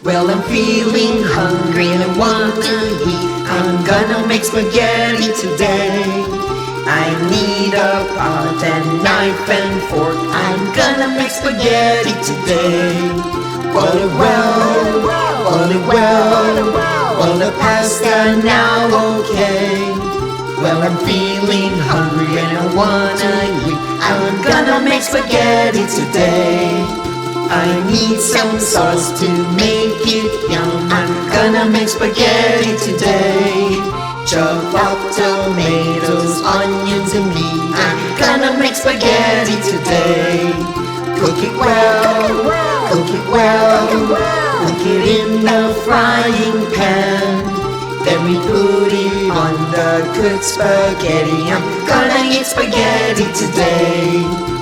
Well, I'm feeling hungry and I want to eat. I'm gonna make spaghetti today. I need a pot and knife and fork. I'm gonna make spaghetti today. Boil it well, boil it well, boil the pasta now, okay. Well, I'm feeling hungry and I wanna eat. I'm gonna make spaghetti today. I need some sauce to make it yum. I'm gonna make spaghetti today. Chop up tomatoes, onions and meat. I'm gonna make spaghetti today. Cook it well, cook it well, cook it in the frying pan. Then we put it on the good spaghetti. I'm gonna eat spaghetti today.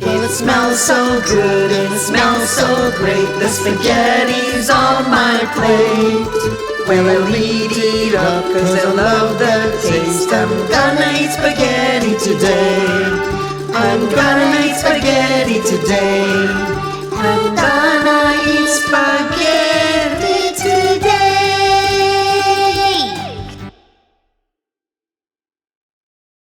It smells so good and it smells so great. The spaghetti's on my plate. Well, I'll eat it up cause I love the taste. I'm gonna eat spaghetti today. I'm gonna eat spaghetti today.